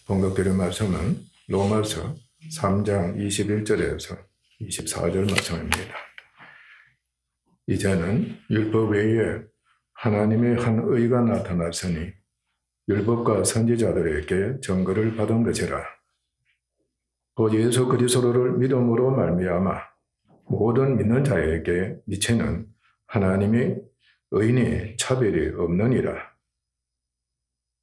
봉독드릴 말씀은 로마서 3장 21절에서 24절 말씀입니다. 이제는 율법 외에 하나님의 한 의가 나타났으니 율법과 선지자들에게 증거를 받은 것이라. 곧 예수 그리스도를 믿음으로 말미암아 모든 믿는 자에게 미치는 하나님의 의인이 차별이 없느니라.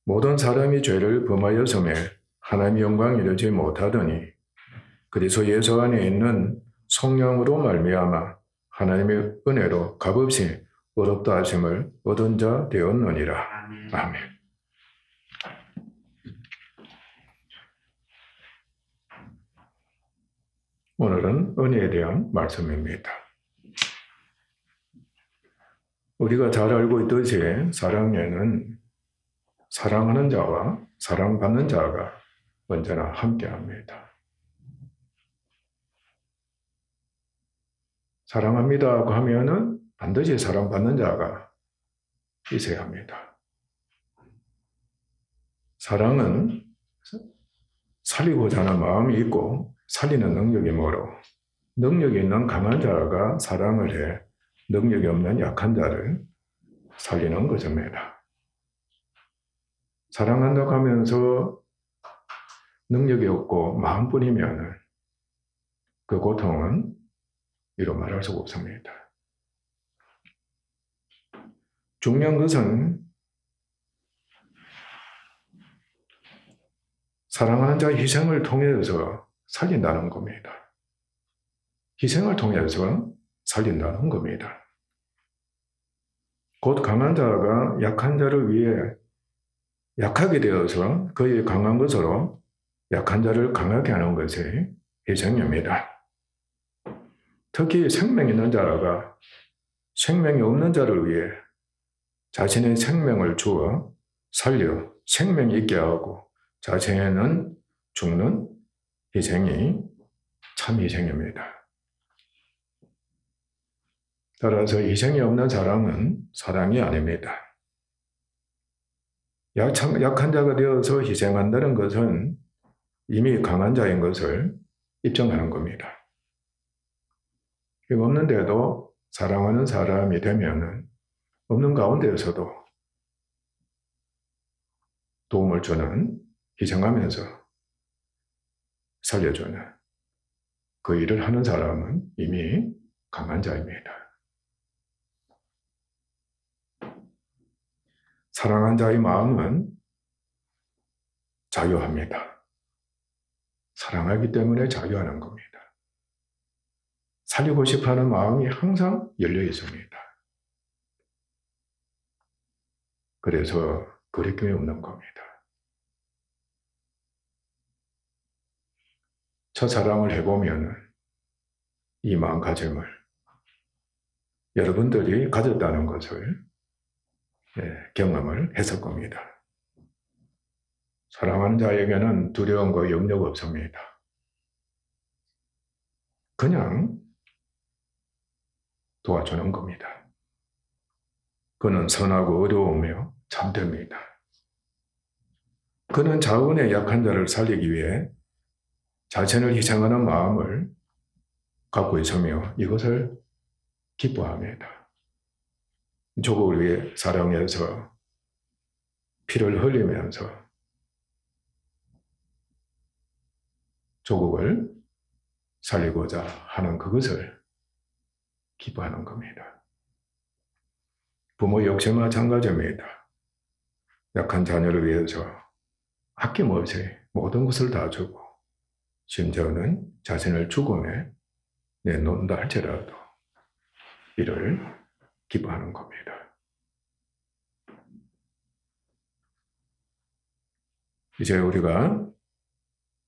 모든 사람이 죄를 범하였음에 하나님의 영광이 이르지 못하더니 그리스도 예수 안에 있는 성령으로 말미암아 하나님의 은혜로 값없이 의롭다 하심을 얻은 자 되었느니라. 아멘. 오늘은 은혜에 대한 말씀입니다. 우리가 잘 알고 있듯이 사랑에는 사랑하는 자와 사랑받는 자가 언제나 함께합니다. 사랑합니다고 하면은 반드시 사랑받는 자가 있어야 합니다. 사랑은 살리고자 하는 마음이 있고 살리는 능력이 뭐로, 능력이 있는 강한 자가 사랑을 해 능력이 없는 약한 자를 살리는 것입니다. 사랑한다고 하면서 능력이 없고 마음뿐이면 그 고통은 이루 말할 수가 없습니다. 중요한 것은 사랑하는 자의 희생을 통해서 살린다는 겁니다. 희생을 통해서 살린다는 겁니다. 곧 강한 자가 약한 자를 위해 약하게 되어서 그의 강한 것으로 약한 자를 강하게 하는 것이 희생입니다. 특히 생명 있는 자가 생명이 없는 자를 위해 자신의 생명을 주어 살려 생명이 있게 하고 자신은 죽는 희생이 참 희생입니다. 따라서 희생이 없는 사랑은 사랑이 아닙니다. 약한 자가 되어서 희생한다는 것은 이미 강한 자인 것을 입증하는 겁니다. 없는데도 사랑하는 사람이 되면 없는 가운데에서도 도움을 주는, 희생하면서 살려주는 그 일을 하는 사람은 이미 강한 자입니다. 사랑한 자의 마음은 자유합니다. 사랑하기 때문에 자유하는 겁니다. 살리고 싶어하는 마음이 항상 열려 있습니다. 그래서 거리낌이 없는 겁니다. 첫사랑을 해보면 이 마음가짐을 여러분들이 가졌다는 것을 경험을 했을 겁니다. 사랑하는 자에게는 두려움과 염려가 없습니다. 그냥 도와주는 겁니다. 그는 선하고 어려우며 참됩니다. 그는 자원의 약한 자를 살리기 위해 자신을 희생하는 마음을 갖고 있으며 이것을 기뻐합니다. 조국을 위해 사랑해서 피를 흘리면서 조국을 살리고자 하는 그것을 기뻐하는 겁니다. 부모 역시 마찬가지입니다. 약한 자녀를 위해서 아낌없이 모든 것을 다 주고 심지어는 자신을 죽음에 내놓는다 할지라도 이를 기뻐하는 겁니다. 이제 우리가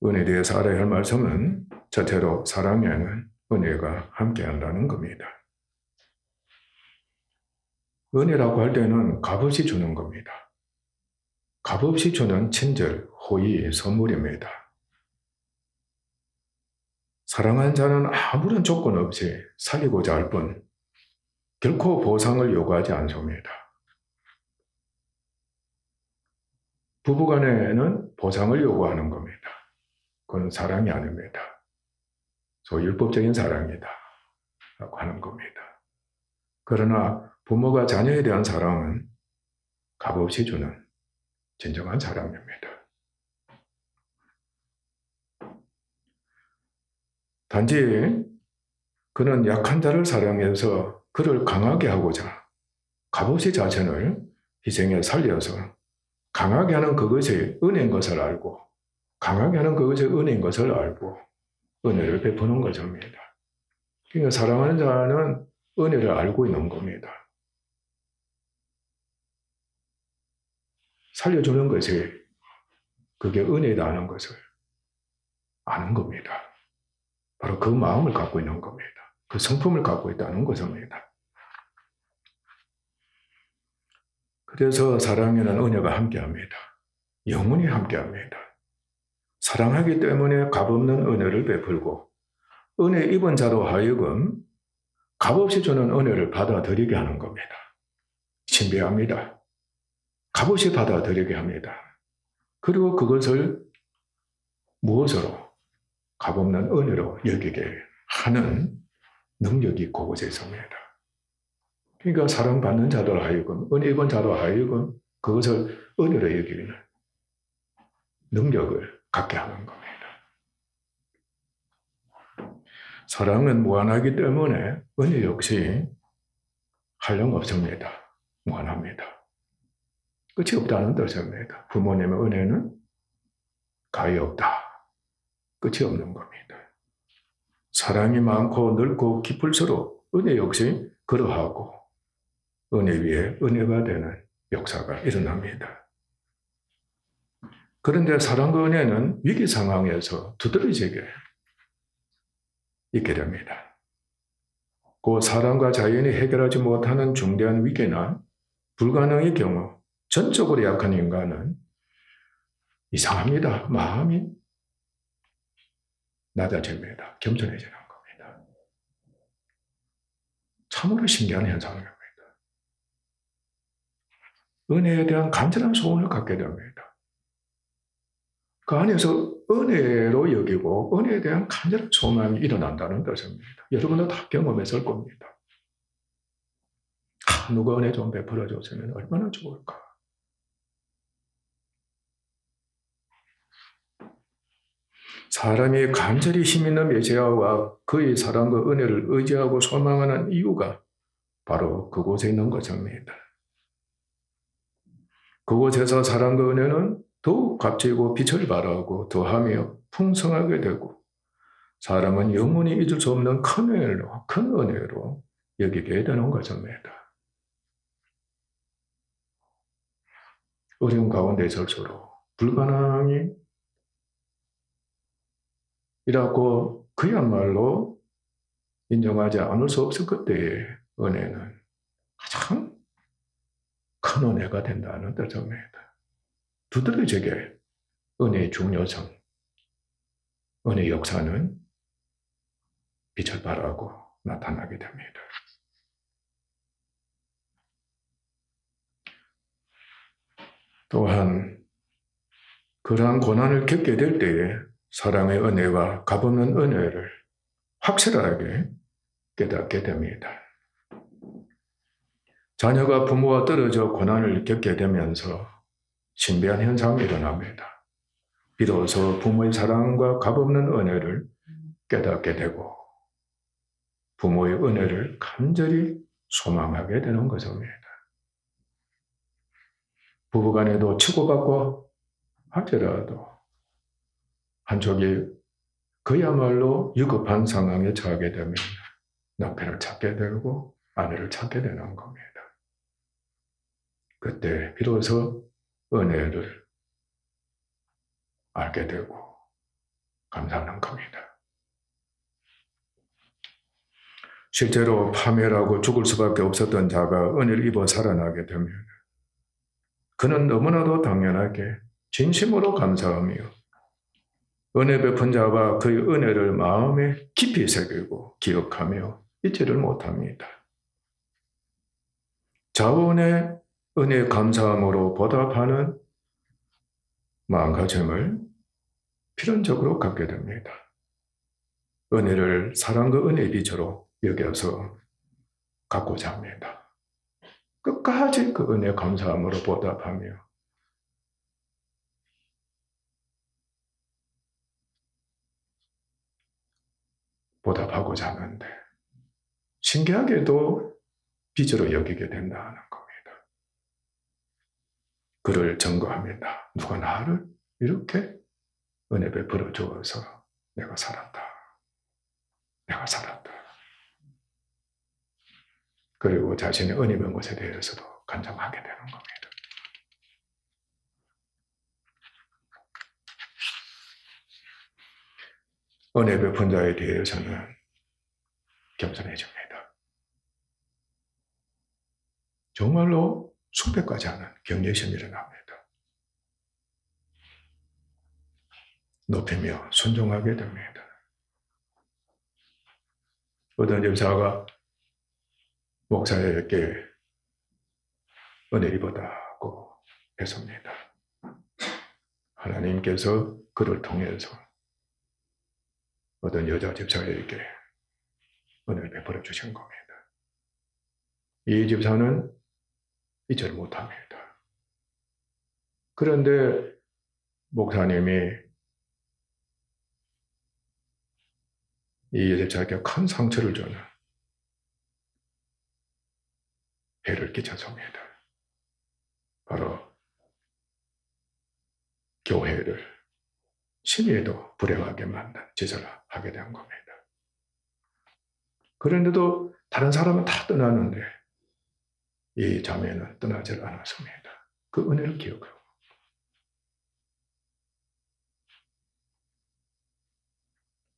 은혜에 대해서 알아야 할 말씀은 첫째로 사랑에는 은혜가 함께한다는 겁니다. 은혜라고 할 때는 값없이 주는 겁니다. 값없이 주는 친절, 호의, 선물입니다. 사랑한 자는 아무런 조건 없이 살리고자 할 뿐 결코 보상을 요구하지 않습니다. 부부간에는 보상을 요구하는 겁니다. 그건 사랑이 아닙니다. 율법적인 사랑이다 라고 하는 겁니다. 그러나 부모가 자녀에 대한 사랑은 값없이 주는 진정한 사랑입니다. 단지 그는 약한 자를 사랑해서 그를 강하게 하고자 값없이 자신을 희생해 살려서 강하게 하는 그것이 은혜인 것을 알고 강하게 하는 그것이 은혜인 것을 알고 은혜를 베푸는 것입니다. 그러니까 사랑하는 자는 은혜를 알고 있는 겁니다. 살려주는 것이 그게 은혜라는 것을 아는 겁니다. 바로 그 마음을 갖고 있는 겁니다. 그 성품을 갖고 있다는 것입니다. 그래서 사랑에는 은혜가 함께합니다. 영원히 함께합니다. 사랑하기 때문에 값없는 은혜를 베풀고 은혜 입은 자로 하여금 값없이 주는 은혜를 받아들이게 하는 겁니다. 신비합니다. 값없이 받아들이게 합니다. 그리고 그것을 무엇으로? 값없는 은혜로 여기게 하는 능력이 그곳에 있습니다. 그러니까 사랑받는 자들 하여금, 은혜 입은 자로 하여금 그것을 은혜로 여기는 능력을 갖게 하는 겁니다. 사랑은 무한하기 때문에 은혜 역시 한량없습니다. 무한합니다. 끝이 없다는 뜻입니다. 부모님의 은혜는 가히 없다. 끝이 없는 겁니다. 사랑이 많고 넓고 깊을수록 은혜 역시 그러하고 은혜 위에 은혜가 되는 역사가 일어납니다. 그런데 사랑과 은혜는 위기 상황에서 두드러지게 있게 됩니다. 그 사랑과 자연이 해결하지 못하는 중대한 위기나 불가능의 경우 전적으로 약한 인간은 이상합니다. 마음이 낮아집니다. 겸손해지는 겁니다. 참으로 신기한 현상입니다. 은혜에 대한 간절한 소원을 갖게 됩니다. 그 안에서 은혜로 여기고 은혜에 대한 간절한 소망이 일어난다는 뜻입니다. 여러분도 다 경험했을 겁니다. 누가 은혜 좀 베풀어줬으면 얼마나 좋을까. 사람이 간절히 힘있는 메시아와 그의 사랑과 은혜를 의지하고 소망하는 이유가 바로 그곳에 있는 것입니다. 그곳에서 사랑과 은혜는 더욱 값지고 빛을 발하고 더하며 풍성하게 되고 사람은 영원히 잊을 수 없는 큰 은혜로 여기게 되는 것입니다. 어려운 가운데 있을수록 불가능이 이라고 그야말로 인정하지 않을 수 없을 그때의 은혜는 가장 큰 은혜가 된다는 뜻입니다. 두드러지게 은혜의 중요성, 은혜의 역사는 빛을 발하고 나타나게 됩니다. 또한 그러한 고난을 겪게 될 때에 사랑의 은혜와 값없는 은혜를 확실하게 깨닫게 됩니다. 자녀가 부모와 떨어져 고난을 겪게 되면서 신비한 현상이 일어납니다. 비로소 부모의 사랑과 값없는 은혜를 깨닫게 되고 부모의 은혜를 간절히 소망하게 되는 것입니다. 부부간에도 치고받고 할지라도 한쪽이 그야말로 위급한 상황에 처하게 되면 남편을 찾게 되고 아내를 찾게 되는 겁니다. 그때 비로소 은혜를 알게 되고 감사하는 겁니다. 실제로 파멸하고 죽을 수밖에 없었던 자가 은혜를 입어 살아나게 되면 그는 너무나도 당연하게 진심으로 감사하며 은혜 베푼 자와 그의 은혜를 마음에 깊이 새기고 기억하며 잊지를 못합니다. 자원의 은혜 감사함으로 보답하는 마음가짐을 필연적으로 갖게 됩니다. 은혜를 사랑과 은혜의 빛으로 여겨서 갖고자 합니다. 끝까지 그 은혜 감사함으로 보답하며 보답하고자 하는데 신기하게도 빛으로 여기게 된다는 겁니다. 그를 증거합니다. 누가 나를 이렇게 은혜 베풀어 주어서 내가 살았다. 내가 살았다. 그리고 자신의 은혜 본 것에 대해서도 간증하게 되는 겁니다. 은혜 베푼 자에 대해서는 겸손해집니다. 정말로 숭배까지 하는 경외심이 일어납니다. 높이며 순종하게 됩니다. 어떤 집사가 목사에게 은혜 입었다고 했습니다. 하나님께서 그를 통해서 어떤 여자 집사에게 은혜를 베풀어 주신 겁니다. 이 집사는 잊지를 못합니다. 그런데 목사님이 이 여자에게 큰 상처를 주는 해를 끼쳤습니다. 바로 교회를 심히도 불행하게 만든 짓을 하게 된 겁니다. 그런데도 다른 사람은 다 떠나는데 이 자매는 떠나지 않았습니다. 그 은혜를 기억하고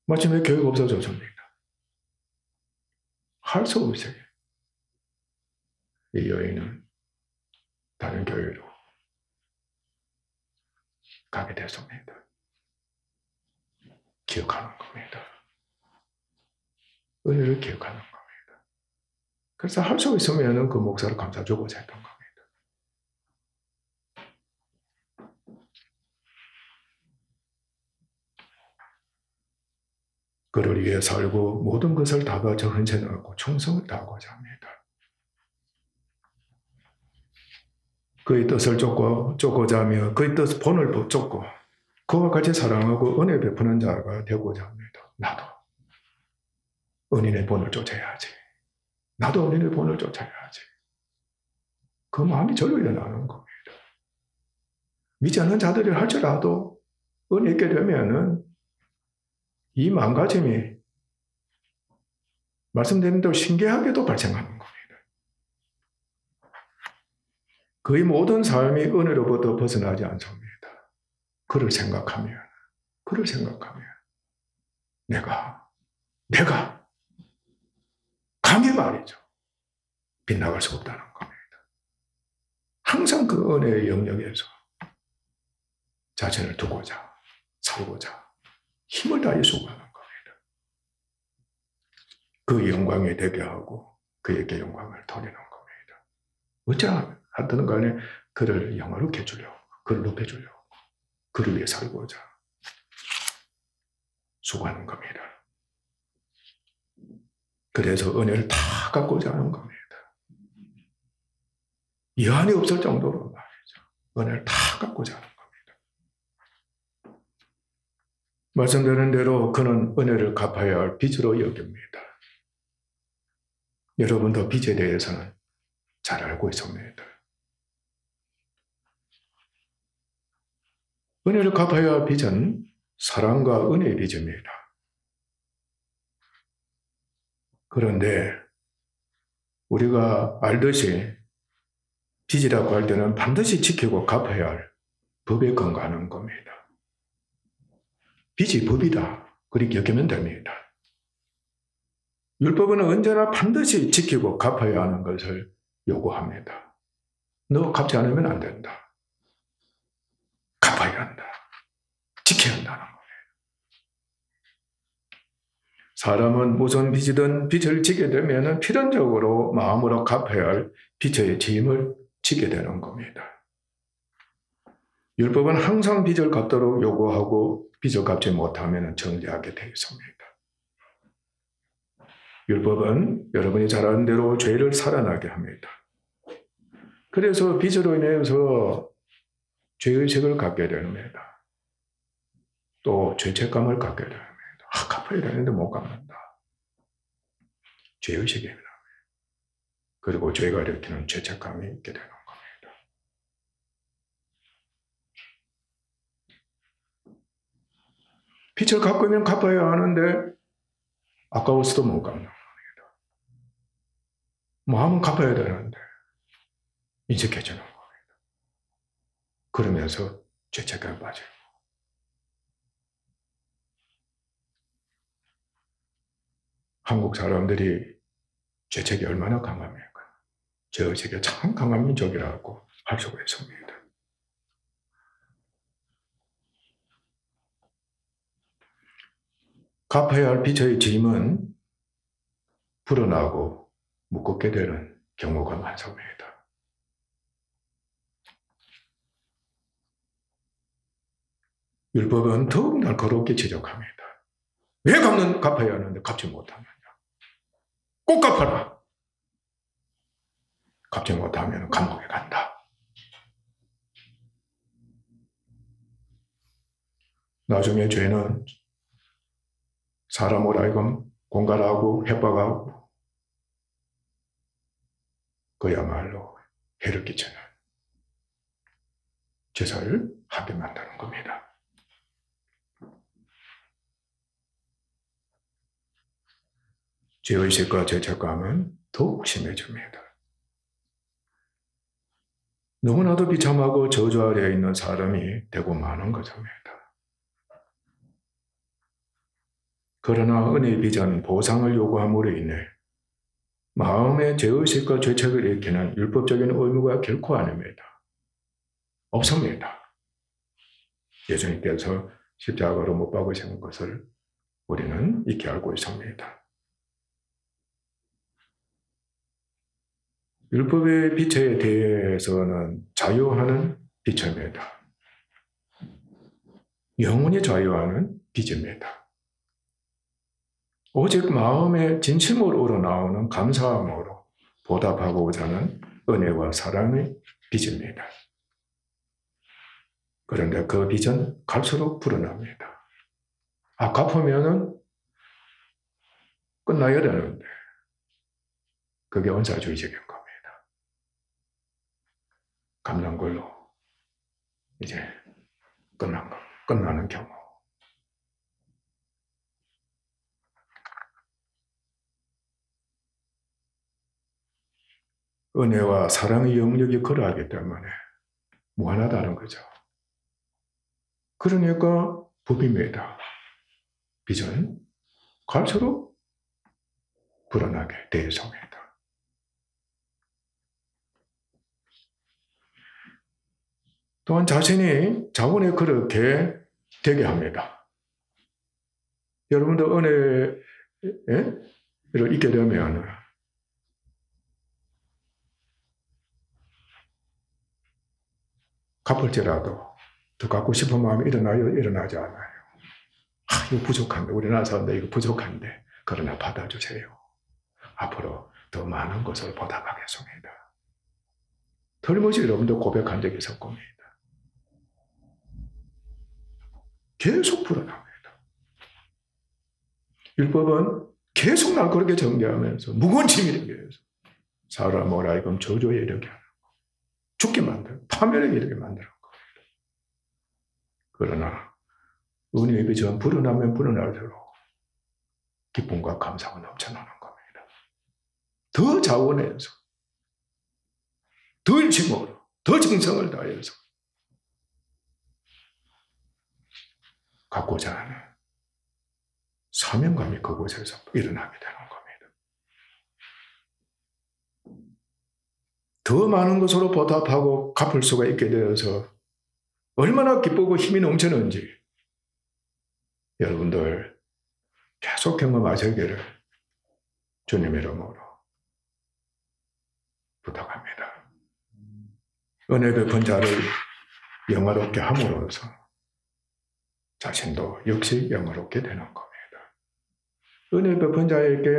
마침내 교회가 없어졌습니다. 할 수 없이 이 여인은 다른 교회로 가게 됐습니다. 기억하는 겁니다. 은혜를 기억하는 겁니다. 그래서 할 수 있으면 그 목사를 감싸주고자 했던 겁니다. 그를 위해 살고 모든 것을 다 바쳐 헌신하고 충성을 다하고자 합니다. 그의 뜻을 쫓고자 하며 그의 뜻 본을 쫓고 그와 같이 사랑하고 은혜 베푸는 자가 되고자 합니다. 나도 은인의 본을 쫓아야지. 나도 은인의 본을 쫓아야지. 그 마음이 절로 일어나는 겁니다. 믿지 않는 자들이 할지라도 은혜 있게 되면은 이 마음가짐이 말씀드린 대로 신기하게도 발생하는 겁니다. 그의 모든 삶이 은혜로부터 벗어나지 않습니다. 그를 생각하면 내가 감히 말이죠. 빗나갈 수 없다는 겁니다. 항상 그 은혜의 영역에서 자신을 두고자 살고자 힘을 다해 수고하는 겁니다. 그 영광에 되게 하고 그에게 영광을 돌리는 겁니다. 어찌하든 간에 그를 영화롭게 해주려고, 그를 높여주려고, 그를 위해 살고자 수고하는 겁니다. 그래서 은혜를 다 갖고자 하는 겁니다. 여한이 없을 정도로 말이죠. 은혜를 다 갖고자 하는 겁니다. 말씀드린 대로 그는 은혜를 갚아야 할 빚으로 여깁니다. 여러분도 빚에 대해서는 잘 알고 있습니다. 은혜를 갚아야 할 빚은 사랑과 은혜의 빚입니다. 그런데 우리가 알듯이 빚이라고 할 때는 반드시 지키고 갚아야 할 법에 근거하는 겁니다. 빚이 법이다. 그렇게 여기면 됩니다. 율법은 언제나 반드시 지키고 갚아야 하는 것을 요구합니다. 너 갚지 않으면 안 된다. 갚아야 한다. 지켜야 한다는 거예요. 사람은 무슨 빚이든 빚을 지게 되면 필연적으로 마음으로 갚아야 할 빚의 짐을 지게 되는 겁니다. 율법은 항상 빚을 갚도록 요구하고 빚을 갚지 못하면 정죄하게 되어 있습니다. 율법은 여러분이 잘 아는 대로 죄를 살아나게 합니다. 그래서 빚으로 인해서 죄의식을 갖게 됩니다. 또 죄책감을 갖게 됩니다. 갚아야 되는데 못 갚는다. 죄의식입니다. 그리고 죄가 일으키는 죄책감이 있게 되는 겁니다. 빚을 갚고 있으면 갚아야 하는데 아까워서도 못 갚는 겁니다. 마음은 갚아야 되는데 인식해주는 겁니다. 그러면서 죄책감에 빠져요. 한국 사람들이 죄책이 얼마나 강합니까? 죄의식이 참 강한 민족이라고 할 수가 있습니다. 갚아야 할 빚의 짐은 불어나고 무겁게 되는 경우가 많습니다. 율법은 더욱 날카롭게 지적합니다. 왜 갚아야 하는데 갚지 못하느냐? 꼭 갚아라. 갚지 못하면 감옥에 간다. 나중에 죄는 사람을 하여금 공갈하고 협박하고 그야말로 해를 끼치는 제사를 하게 만드는 겁니다. 죄의식과 죄책감은 더욱 심해집니다. 너무나도 비참하고 저주 아래에 있는 사람이 되고 마는 것입니다. 그러나 은혜의 빚은 보상을 요구함으로 인해 마음의 죄의식과 죄책을 일으키는 율법적인 의무가 결코 아닙니다. 없습니다. 예수님께서 십자가로 못 박으신 것을 우리는 익히 알고 있습니다. 율법의 빛에 대해서는 자유하는 빛입니다. 영원히 자유하는 빛입니다. 오직 마음의 진심으로 우러나오는 감사함으로 보답하고자 하는 은혜와 사랑의 빛입니다. 그런데 그 빛은 갈수록 불어납니다. 갚으면은 끝나야 되는데 그게 은사주의적인 겁니다. 갚는 걸로 이제 끝나는 경우. 은혜와 사랑의 영역이 그러하기 때문에 무한하다는 거죠. 그러니까 법입니다. 빚은 갈수록 불어나게 되어 있습니다. 또한 자신이 자원에 그렇게 되게 합니다. 여러분도 은혜를 잊게 되면 갚을지라도 더 갖고 싶은 마음이 일어나요? 일어나지 않아요? 이거 부족한데, 우리나라 사람들 이거 부족한데, 그러나 받아주세요. 앞으로 더 많은 것을 보답하겠습니다. 틀림없이 여러분도 고백한 적이 있을 겁니다. 계속 불어납니다. 율법은 계속 날 그렇게 정죄하면서 무거운 짐이 되게 해서 사람을 하여금 저주에 이르게 하는 거, 죽게 만드는, 파멸에 이르게 만드는 겁니다. 그러나 은혜의 빛은 불어나면 불어날수록 기쁨과 감사가 넘쳐나는 겁니다. 더 자원해서, 더 일침으로, 더 정성을 다해서 갖고자 하는 사명감이 그곳에서 일어나게 되는 겁니다. 더 많은 것으로 보답하고 갚을 수가 있게 되어서 얼마나 기쁘고 힘이 넘치는지 여러분들 계속 경험하시기를 주님의 이름으로 부탁합니다. 은혜 베푼 자를 영화롭게 함으로써 자신도 역시 영화롭게 되는 겁니다. 은혜 베푼 자에게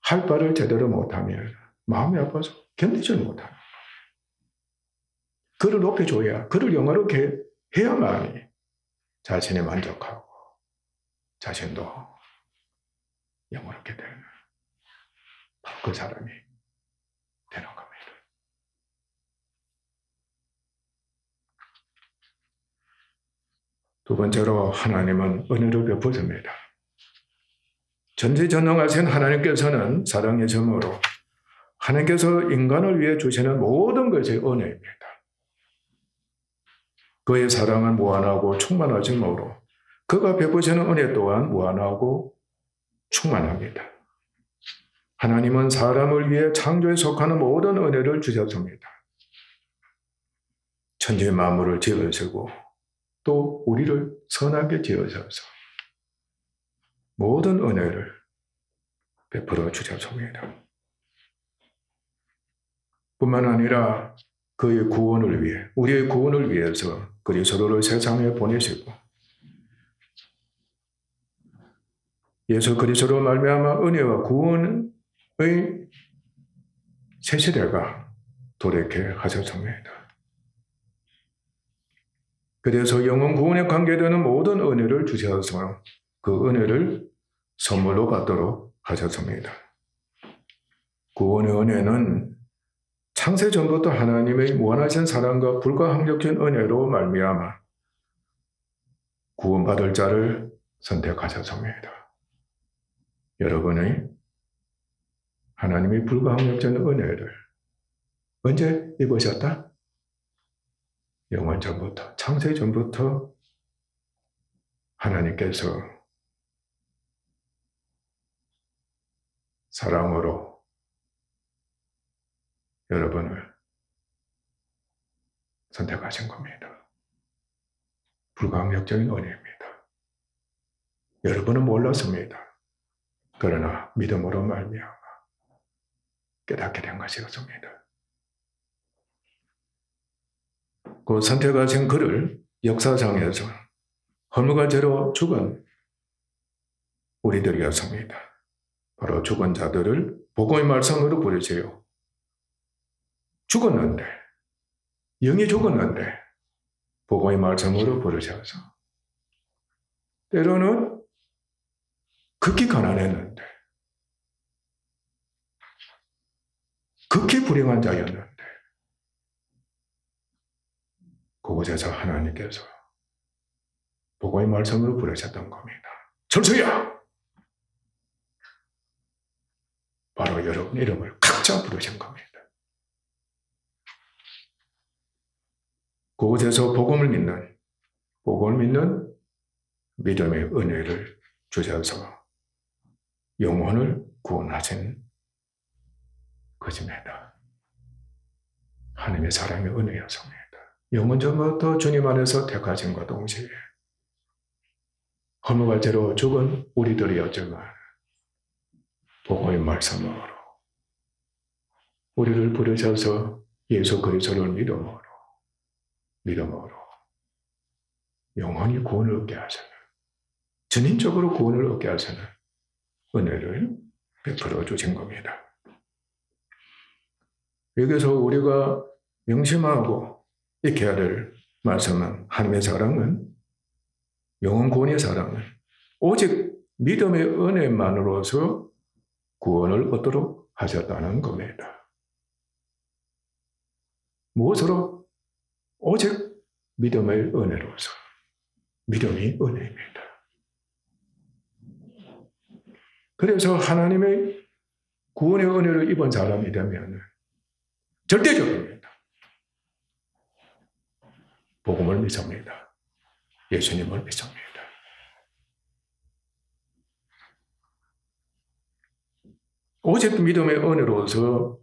할 바를 제대로 못하면 마음이 아파서 견디지 못하는 거예요. 그를 높여줘야, 그를 영화롭게 해야만이 자신이 만족하고 자신도 영화롭게 되는 바로 그 사람이 되는 겁니다. 두 번째로 하나님은 은혜를 베푸십니다. 전지전능하신 하나님께서는 사랑의 점으로 하나님께서 인간을 위해 주시는 모든 것이 은혜입니다. 그의 사랑은 무한하고 충만하심으로 그가 베푸시는 은혜 또한 무한하고 충만합니다. 하나님은 사람을 위해 창조에 속하는 모든 은혜를 주셨습니다. 천지 만물을 지으시고 또 우리를 선하게 지으셔서 모든 은혜를 베풀어 주셨습니다. 뿐만 아니라 그의 구원을 위해, 우리의 구원을 위해서 그리스도를 세상에 보내시고 예수 그리스도로 말미암아 은혜와 구원의 새 시대가 도래케 하셨습니다. 그래서 영원 구원에 관계되는 모든 은혜를 주셔서 그 은혜를 선물로 받도록 하셨습니다. 구원의 은혜는 창세 전부터 하나님의 무한하신 사랑과 불가항력진 은혜로 말미암아 구원받을 자를 선택하셨습니다. 여러분의 하나님의 불가항력진 은혜를 언제 입으셨다? 영원 전부터, 창세 전부터 하나님께서 사랑으로 여러분을 선택하신 겁니다. 불가항력적인 은혜입니다. 여러분은 몰랐습니다. 그러나 믿음으로 말미암아 깨닫게 된 것이었습니다. 그 선택하신 그를 역사상에서 허물과 죄로 죽은 우리들이었습니다. 바로 죽은 자들을 복음의 말씀으로 부르세요. 죽었는데, 영이 죽었는데 복음의 말씀으로 부르셔서 때로는 극히 가난했는데 극히 불행한 자였는데 그곳에서 하나님께서 복음의 말씀으로 부르셨던 겁니다. 철수야! 바로 여러분 이름을 각자 부르신 겁니다. 그곳에서 복음을 믿는 믿음의 은혜를 주셔서 영혼을 구원하신 것입니다. 하나님의 사랑의 은혜였습니다. 영원 전부터 주님 안에서 택하심과 동시에 허물과 죄로 죽은 우리들이었지만 복음의 말씀으로 우리를 부르셔서 예수 그리스도를 믿음으로 영원히 구원을 얻게 하시는, 전인적으로 구원을 얻게 하시는 은혜를 베풀어 주신 겁니다. 여기서 우리가 명심하고 익혀야 될 말씀은 하나님의 사랑은, 영원 구원의 사랑은 오직 믿음의 은혜만으로서 구원을 얻도록 하셨다는 겁니다. 무엇으로? 오직 믿음의 은혜로서. 믿음이 은혜입니다. 그래서 하나님의 구원의 은혜를 입은 사람이 되면 절대적입니다. 복음을 믿습니다. 예수님을 믿습니다. 오직 믿음의 은혜로서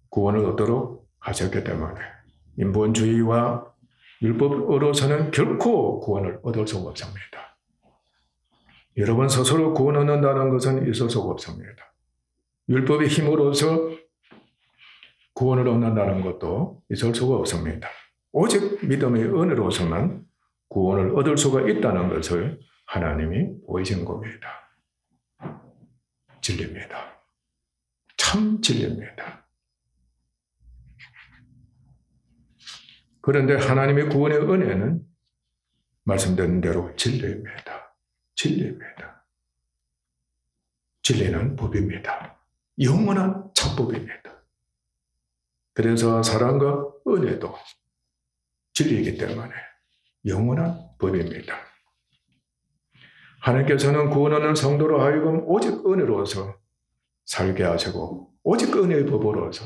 구원을 얻도록 하셨기 때문에 인본주의와 율법으로서는 결코 구원을 얻을 수가 없습니다. 여러분 스스로 구원 얻는다는 것은 있을 수가 없습니다. 율법의 힘으로서 구원을 얻는다는 것도 있을 수가 없습니다. 오직 믿음의 은혜로서만 구원을 얻을 수가 있다는 것을 하나님이 보이신 겁니다. 진리입니다. 참 진리입니다. 그런데 하나님의 구원의 은혜는 말씀드린 대로 진리입니다. 진리입니다. 진리는 법입니다. 영원한 참법입니다. 그래서 사랑과 은혜도 진리이기 때문에 영원한 법입니다. 하나님께서는 구원 얻는 성도로 하여금 오직 은혜로서 살게 하시고 오직 은혜의 법으로서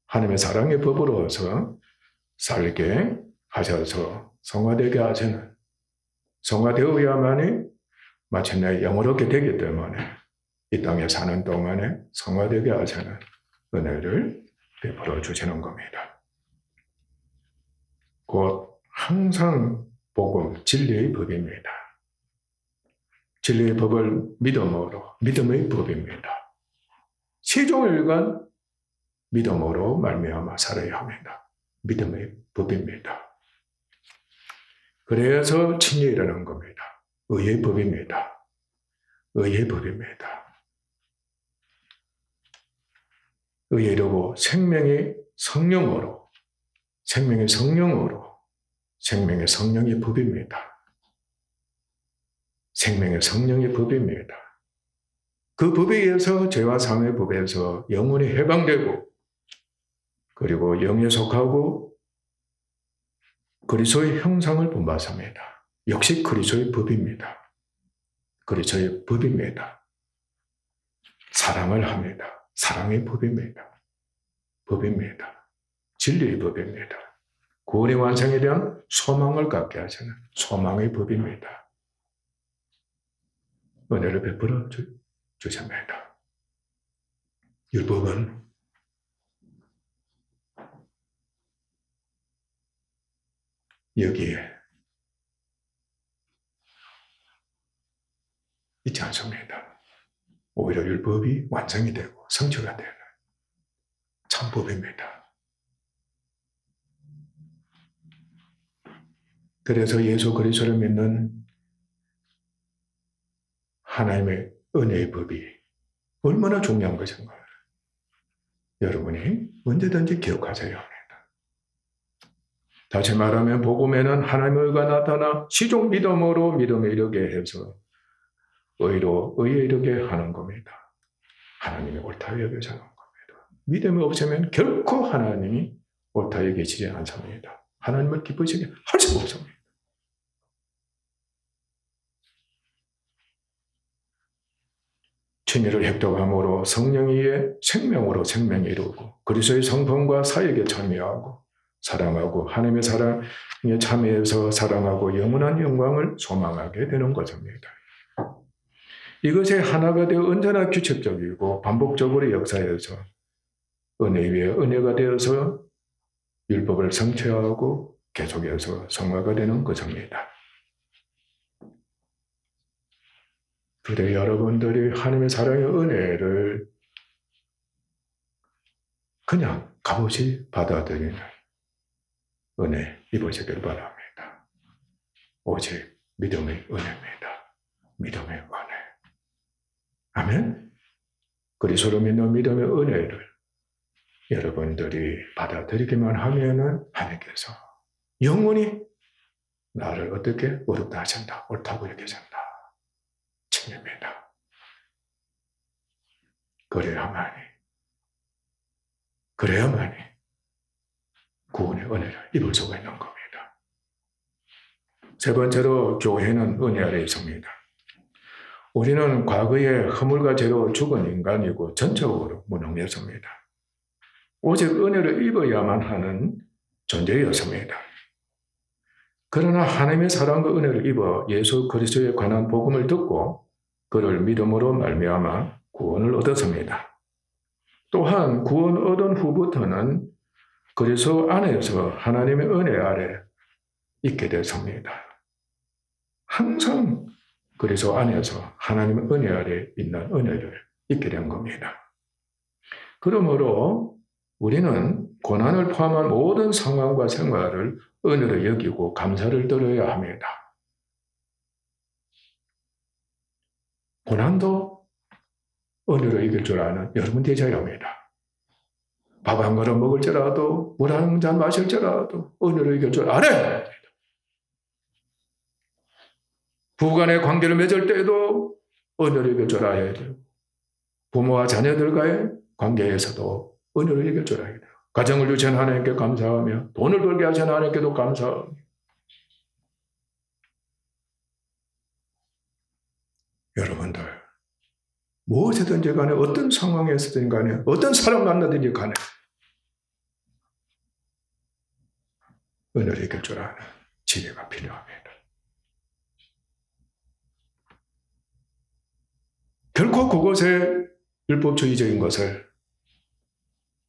하나님의 사랑의 법으로서 살게 하셔서 성화되게 하시는, 성화되어야만이 마침내 영원롭게 되기 때문에 이 땅에 사는 동안에 성화되게 하시는 은혜를 베풀어 주시는 겁니다. 곧 항상 복음, 진리의 법입니다. 진리의 법을 믿음으로, 믿음의 법입니다. 시종일관 믿음으로 말미암아 살아야 합니다. 믿음의 법입니다. 그래서 친히 일어난 겁니다. 의의 법입니다. 의의 법입니다. 의에 이르고 생명의 성령으로, 생명의 성령으로, 생명의 성령의 법입니다. 생명의 성령의 법입니다. 그 법에 의해서 죄와 사망의 법에서 영혼이 해방되고 그리고 영에 속하고 그리스도의 형상을 본받습니다. 역시 그리스도의 법입니다. 그리스도의 법입니다. 사랑을 합니다. 사랑의 법입니다. 법입니다. 진리의 법입니다. 구원의 완성에 대한 소망을 갖게 하시는 소망의 법입니다. 은혜를 베풀어 주십니다. 율법은 여기에 있지 않습니다. 오히려 율법이 완성이 되고 성취가 되는 참법입니다. 그래서 예수 그리스도를 믿는 하나님의 은혜의 법이 얼마나 중요한 것인가 여러분이 언제든지 기억하셔야 합니다. 다시 말하면 복음에는 하나님의 의가 나타나 시종 믿음으로 믿음에 이르게 해서 의로 의에 이르게 하는 겁니다. 하나님이 옳다 여기시는 겁니다. 믿음이 없으면 결코 하나님이 옳다 여기시지 않습니다. 하나님을 기쁘시게 할 수가 없습니다. 진리를 획득함으로 성령의 생명으로 생명이 이루고 그리스도의 성품과 사역에 참여하고 사랑하고 하나님의 사랑에 참여해서 사랑하고 영원한 영광을 소망하게 되는 것입니다. 이것이 하나가 되어 언제나 규칙적이고 반복적으로 역사해서 은혜 위에 은혜가 되어서 율법을 성취하고 계속해서 성화가 되는 것입니다. 그래 여러분들이 하나님의 사랑의 은혜를 그냥 값없이 받아들이는 은혜 입으시길 바랍니다. 오직 믿음의 은혜입니다. 믿음의 은혜. 아멘. 그리스도로 믿는 믿음의 은혜를 여러분들이 받아들이기만 하면은 하나님께서 영원히 나를 어떻게 어렵다 하신다, 옳다고 여기신다. 칭입니다. 그래야만이 구원의 은혜를 입을 수가 있는 겁니다. 세 번째로 교회는 은혜 아래 있습니다. 우리는 과거에 허물과 죄로 죽은 인간이고 전적으로 무능했습니다. 오직 은혜를 입어야만 하는 존재였습니다. 그러나 하나님의 사랑과 은혜를 입어 예수 그리스도에 관한 복음을 듣고 그를 믿음으로 말미암아 구원을 얻었습니다. 또한 구원 얻은 후부터는 그리스도 안에서 하나님의 은혜 아래 있게 됐습니다. 항상 그리스도 안에서 하나님의 은혜 아래 있는 은혜를 잊게 된 겁니다. 그러므로 우리는 고난을 포함한 모든 상황과 생활을 은혜로 여기고 감사를 들어야 합니다. 고난도 은혜로 이길 줄 아는 여러분 되셔야 합니다. 밥 한 그릇 먹을지라도 물 한 잔 마실지라도 은혜로 이길 줄 알아야 합니다. 부부간의 관계를 맺을 때도 은혜로 이길 줄 알아야 돼요. 부모와 자녀들과의 관계에서도 은혜로 이길 줄 알아야 돼요. 가정을 주신 하나님께 감사하며 돈을 벌게 하신 하나님께도 감사하며 여러분들 무엇이든지 간에 어떤 상황에서든 간에 어떤 사람 만나든지 간에 은혜로 이길 줄 아는 지혜가 필요합니다. 결코 그것에 율법주의적인 것을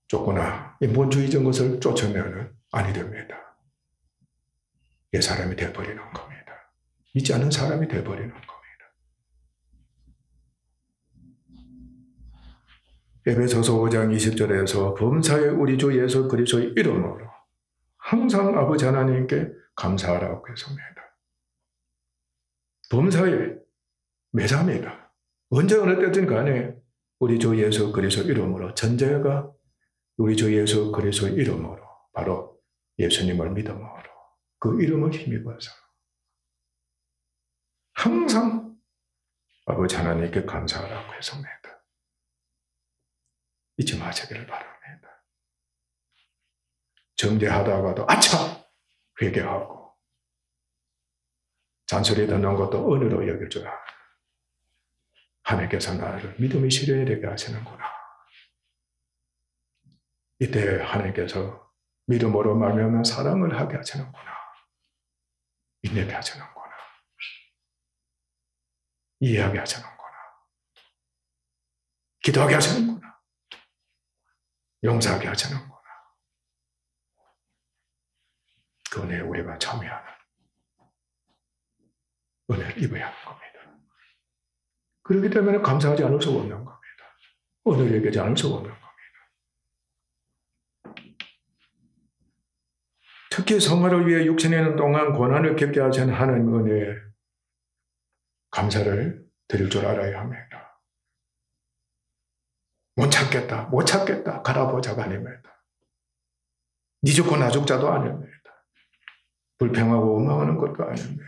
쫓거나 인본주의적인 것을 쫓으면 아니 됩니다. 옛 사람이 되어버리는 겁니다. 믿지 않는 사람이 되어버리는 겁니다. 에베소서 5장 20절에서 범사에 우리 주 예수 그리스도의 이름으로 항상 아버지 하나님께 감사하라고 했습니다. 범사에 매사입니다. 언제 어느 때든 간에 우리 주 예수 그리스도 이름으로 전제가 우리 주 예수 그리스도 이름으로 바로 예수님을 믿음으로 그 이름을 힘입어서 항상 아버지 하나님께 감사하라고 했습니다. 잊지 마시기를 바랍니다. 정죄하다가도 아차! 회개하고 잔소리 듣는 것도 은혜로 여길 줄 알아. 하나님께서 나를 믿음의 시련이 되게 하시는구나. 이때 하나님께서 믿음으로 말미암아 사랑을 하게 하시는구나. 인내케 하시는구나. 이해하게 하시는구나. 기도하게 하시는구나. 용서하게 하시는구나. 그 은혜에 우리가 참여하는 은혜를 입어야 하는 겁니다. 그렇기 때문에 감사하지 않을 수가 없는 겁니다. 은혜를 얘기하지 않을 수가 없는 겁니다. 특히 성화를 위해 육신에 있는 동안 고난을 겪게 하신 하나님의 은혜에 감사를 드릴 줄 알아야 합니다. 못 찾겠다, 갈아보자가 아닙니다. 니 죽고 나 죽자도 아닙니다. 불평하고 원망하는 것도 아닙니다.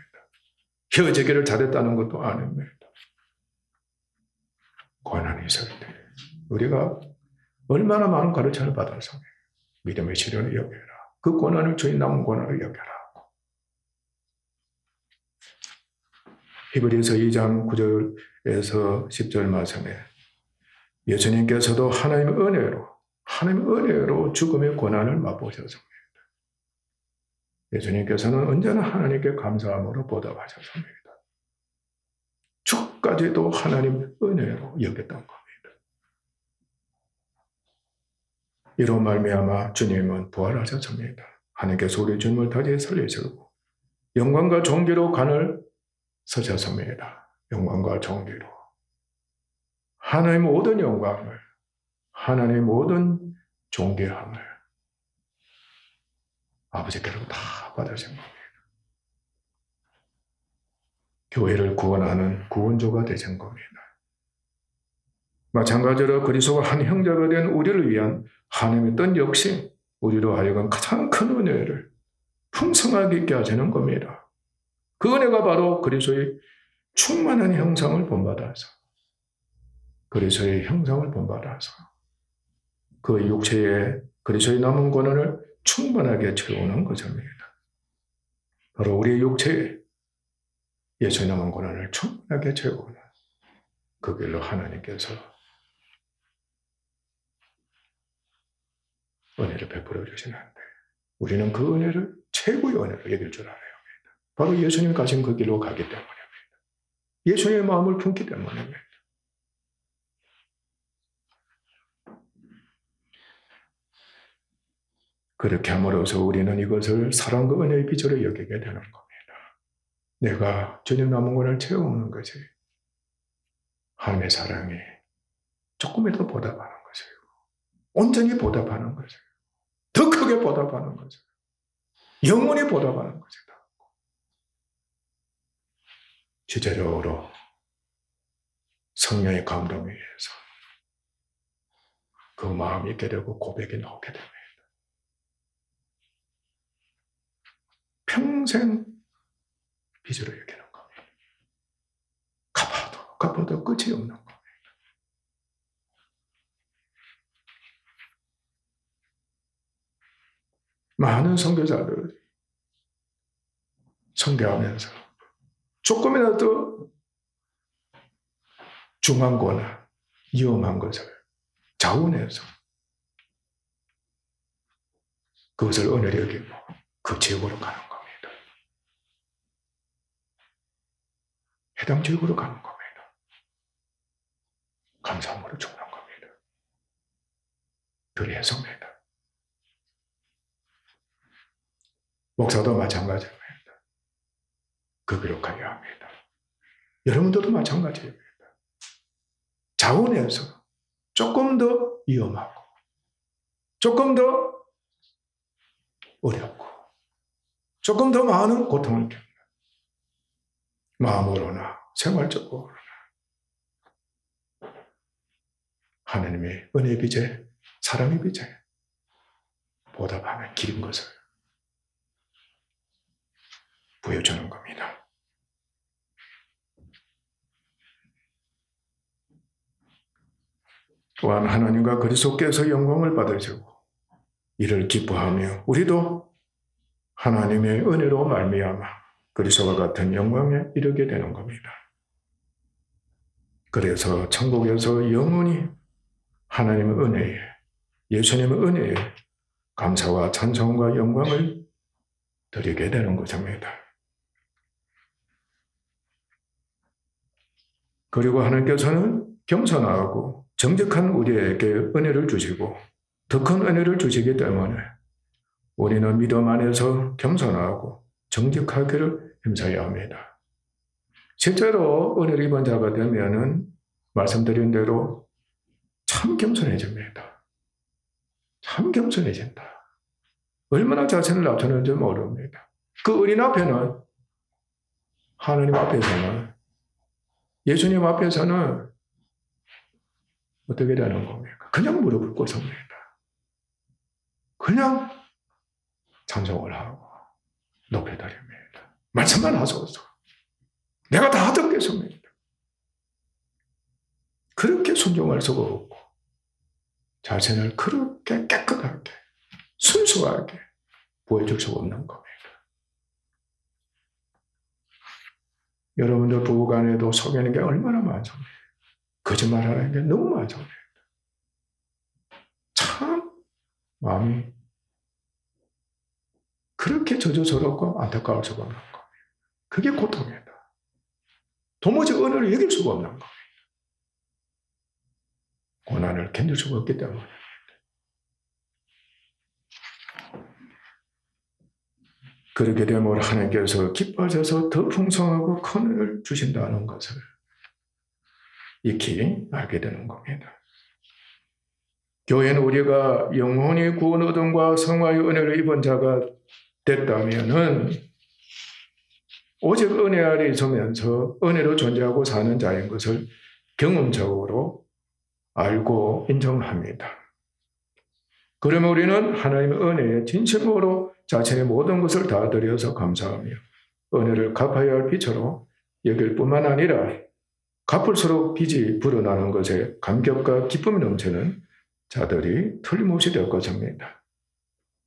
헤어지기를 잘했다는 것도 아닙니다. 고난이 있을 때 우리가 얼마나 많은 가르침을 받아서 믿음의 시련을 여겨라. 그 고난을 주인 남은 고난을 여겨라. 히브리서 2장 9절에서 10절 말씀에 예수님께서도 하나님의 은혜로 죽음의 고난을 맛보셨습니다. 예수님께서는 언제나 하나님께 감사함으로 보답하셨습니다. 죽까지도 하나님의 은혜로 여겼던 겁니다. 이로 말미암아 주님은 부활하셨습니다. 하나님께서 우리 주님을 다시 살리시고 영광과 존귀로 관을 서셨습니다. 영광과 존귀로 하나님의 모든 영광을, 하나님의 모든 존귀함을 아버지께로 다 받으신 겁니다. 교회를 구원하는 구원주가 되신 겁니다. 마찬가지로 그리스도가 한 형제가 된 우리를 위한 하나님의 뜻 역시 우리로 하여금 가장 큰 은혜를 풍성하게 있게 하시는 겁니다. 그 은혜가 바로 그리스도의 충만한 형상을 본받아서 그리스도의 형상을 본받아서 그 육체에 그리스도의 남은 권한을 충만하게 채우는 것입니다. 바로 우리의 육체에 예수의 남은 권한을 충만하게 채우는 그 길로 하나님께서 은혜를 베풀어 주시는데 우리는 그 은혜를 최고의 은혜로 여길 줄 알아야 합니다. 바로 예수님이 가신 그 길로 가기 때문입니다. 예수님의 마음을 품기 때문입니다. 그렇게 함으로써 우리는 이것을 사랑과 은혜의 빛으로 여기게 되는 겁니다. 내가 주님 남은 것을 채우는 것이 하나님의 사랑에 조금이라도 보답하는 것이고 온전히 보답하는 것이고 더 크게 보답하는 것이고 영원히 보답하는 것이다. 지체적으로 성령의 감동에 의해서 그 마음이 있게 되고 고백이 나오게 됩니다. 평생 빚으로 여기는 겁니다. 갚아도 끝이 없는 겁니다. 많은 선교사들이 선교하면서 조금이라도 중한 거나 위험한 것을 자원해서 그것을 은혜로 여기고 그 지역으로 가는 겁니다. 해당 지역으로 가는 겁니다. 감사함으로 죽는 겁니다. 그래서입니다. 목사도 마찬가지입니다. 그 길로 가야 합니다. 여러분들도 마찬가지입니다. 자원해서 조금 더 위험하고 조금 더 어렵고 조금 더 많은 고통을 겪는 마음으로나 생활적으로나 하나님의 은혜 빚에 사랑의 빚에 보답하는 길인 것을 보여주는 겁니다. 또한 하나님과 그리스도께서 영광을 받으시고 이를 기뻐하며 우리도 하나님의 은혜로 말미암아 그리스도와 같은 영광에 이르게 되는 겁니다. 그래서 천국에서 영원히 하나님의 은혜에, 예수님의 은혜에 감사와 찬송과 영광을 드리게 되는 것입니다. 그리고 하나님께서는 겸손하고 정직한 우리에게 은혜를 주시고 더 큰 은혜를 주시기 때문에 우리는 믿음 안에서 겸손하고 정직하기를 힘써야 합니다. 실제로 은혜를 입은 자가 되면은 말씀드린 대로 참 겸손해집니다. 참 겸손해진다. 얼마나 자신을 낮추는지 모릅니다. 그 어린 앞에는, 하나님 앞에서는, 예수님 앞에서는 어떻게 되는 겁니까? 그냥 무릎을 꿇습니다. 그냥 찬송을 하고 높여드립니다. 말씀만 하소서. 내가 다 듣겠습니다. 그렇게 순종할 수가 없고 자신을 그렇게 깨끗하게 순수하게 보여줄 수가 없는 겁니다. 여러분들 부부간에도 속이는 게 얼마나 많습니다. 거짓말하는 게 너무 많습니다. 참 마음이 그렇게 저주스럽고 안타까울 수가 없는 겁니다. 그게 고통이다. 도무지 은혜를 여길 수가 없는 겁니다. 고난을 견딜 수가 없기 때문에. 그렇게 되면 하나님께서 기뻐하셔서 더 풍성하고 큰 은혜를 주신다는 것을 익히 알게 되는 겁니다. 교회는 우리가 영원히 구원 얻음과 성화의 은혜를 입은 자가 됐다면은 오직 은혜 아래 있으면서 은혜로 존재하고 사는 자인 것을 경험적으로 알고 인정합니다. 그러면 우리는 하나님의 은혜에 진심으로 자신의 모든 것을 다 드려서 감사하며 은혜를 갚아야 할 빚으로 여길 뿐만 아니라 갚을수록 빚이 불어나는 것에 감격과 기쁨이 넘치는 자들이 틀림없이 될 것입니다.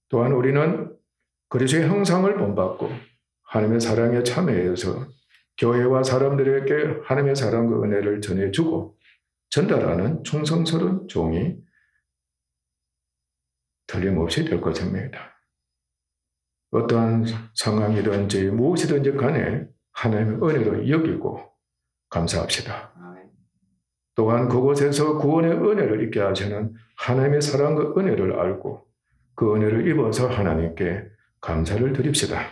또한 우리는 그리스도의 형상을 본받고 하나님의 사랑에 참여해서 교회와 사람들에게 하나님의 사랑과 은혜를 전해주고 전달하는 충성스러운 종이 틀림없이 될 것입니다. 어떠한 상황이든지 무엇이든지 간에 하나님의 은혜로 여기고 감사합시다. 또한 그곳에서 구원의 은혜를 입게 하시는 하나님의 사랑과 은혜를 알고 그 은혜를 입어서 하나님께 감사를 드립시다.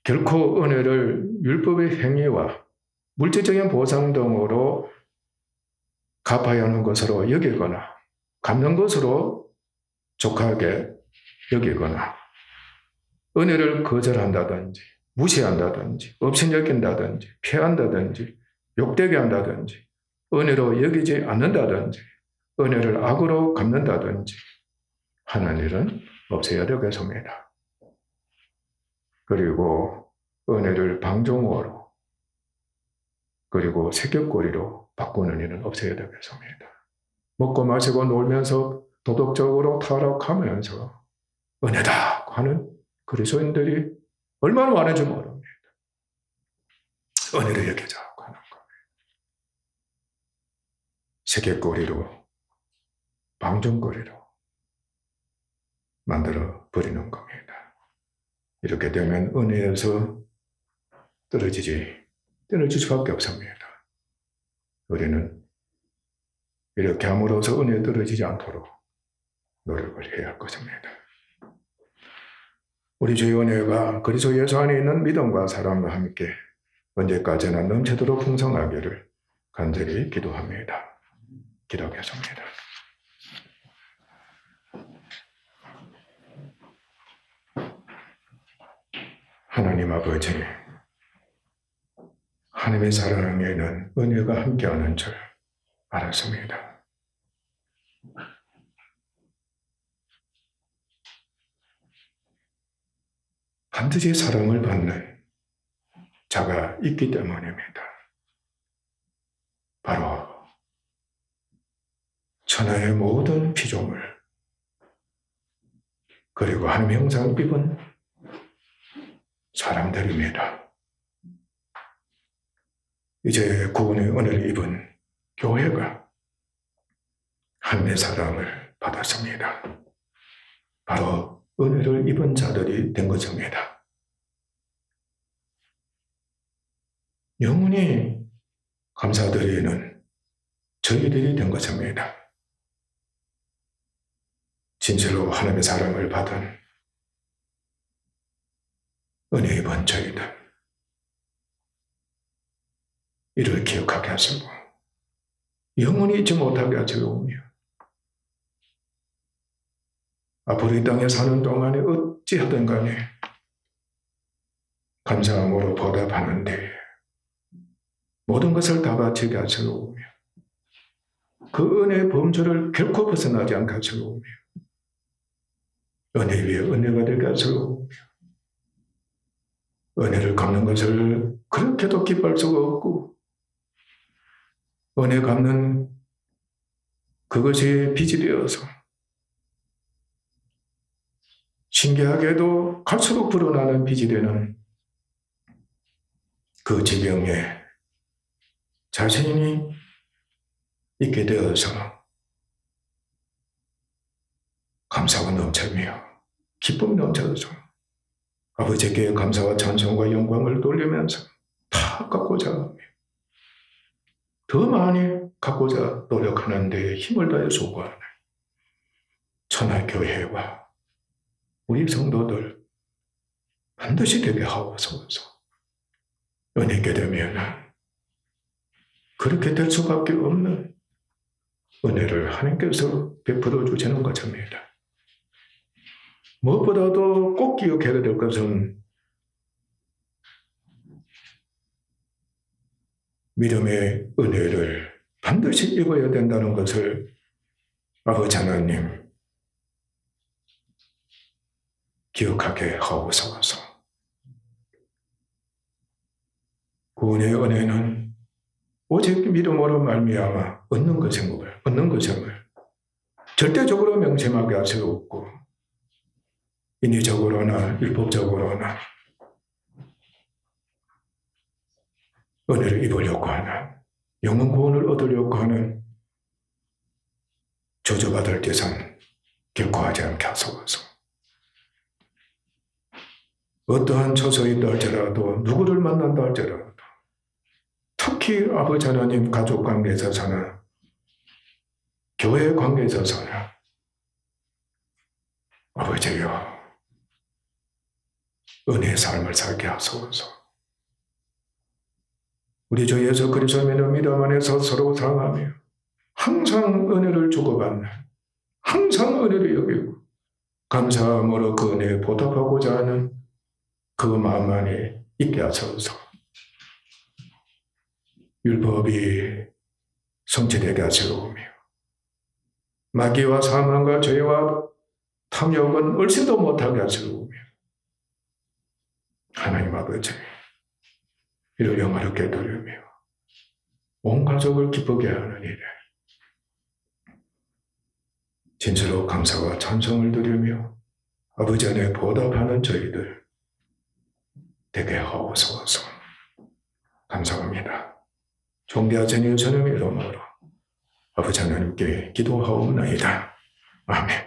결코 은혜를 율법의 행위와 물질적인 보상 등으로 갚아야 하는 것으로 여기거나 갚는 것으로 족하게 여기거나 은혜를 거절한다든지 무시한다든지 업신여긴다든지 피한다든지 욕되게 한다든지 은혜로 여기지 않는다든지 은혜를 악으로 갚는다든지 하는 일은 없어야 되겠습니다. 그리고 은혜를 방종으로 그리고 색격거리로 바꾸는 일은 없어야 되겠습니다. 먹고 마시고 놀면서 도덕적으로 타락하면서 은혜다 하는 그리스도인들이 얼마나 많은지 모릅니다. 은혜를 여기자고 하는 겁니다. 색격거리로 방종거리로 만들어 버리는 겁니다. 이렇게 되면 은혜에서 떨어질 수밖에 없습니다. 우리는 이렇게 함으로써 은혜에 떨어지지 않도록 노력을 해야 할 것입니다. 우리 주의 은혜가 그리스도 예수 안에 있는 믿음과 사랑과 함께 언제까지나 넘치도록 풍성하기를 간절히 기도합니다. 기도하겠습니다. 하나님 아버지, 하나님의 사랑에는 은혜가 함께하는 줄 알았습니다. 반드시 사랑을 받는 자가 있기 때문입니다. 바로 천하의 모든 피조물 그리고 하나님의 형상 입은 사람들입니다. 이제 구원의 은혜를 입은 교회가 하나님의 사랑을 받았습니다. 바로 은혜를 입은 자들이 된 것입니다. 영원히 감사드리는 저희들이 된 것입니다. 진실로 하나님의 사랑을 받은 은혜 입은 저희들, 이를 기억하게 하시고 영원히 잊지 못하게 하시오며 앞으로 이 땅에 사는 동안에 어찌하든 간에 감사함으로 보답하는데 모든 것을 다 바치게 하시오며 그 은혜의 범주를 결코 벗어나지 않게 하시오며 은혜 위에 은혜가 되게 하시오며 은혜를 갚는 것을 그렇게도 기뻐할 수가 없고 은혜 갚는 그것이 빚이 되어서 신기하게도 갈수록 불어나는 빚이 되는 그 지경에 자신이 있게 되어서 감사가 넘치며 기쁨이 넘쳐서 아버지께 감사와 찬송과 영광을 돌리면서 다 갖고자 하며 더 많이 갖고자 노력하는 데 힘을 다해 수고하는 천하교회와 우리 성도들 반드시 되게 하옵소서. 은혜 있게 되면 그렇게 될 수밖에 없는 은혜를 하나님께서 베풀어 주시는 것입니다. 무엇보다도 꼭 기억해야 될 것은 믿음의 은혜를 반드시 입어야 된다는 것을 아버지 하나님 기억하게 하옵소서. 구원의 은혜는 오직 믿음으로 말미암아 얻는 것임을 절대적으로 명심하게 할 수 없고 인위적으로나 율법적으로나 은혜를 입으려고 하는 영혼 구원을 얻으려고 하는 저주받을 짓은 결코 하지 않게 하소서. 어떠한 처소에 있다 할지라도 누구를 만난다 할지라도 특히 아버지 하나님 가족 관계에 있어서나 교회 관계에 있어서나 아버지여 은혜의 삶을 살게 하소서. 우리 주 예수 그리스도의 믿음 안에서 서로 사랑하며 항상 은혜를 주고받는 항상 은혜를 여기고 감사함으로 그 은혜에 보답하고자 하는 그 마음 안에 있게 하소서. 율법이 성취되게 하시오며 마귀와 사망과 죄와 탐욕은 얼씬도 못하게 하시오며 하나님 아버지 이를 영화롭게 드리며 온 가족을 기쁘게 하는 일에 진실로 감사와 찬송을 드리며 아버지 안에 보답하는 저희들 되게 하옵소서. 감사합니다. 존귀하신 예수님의 이름으로 아버지 하나님께 기도하옵나이다. 아멘.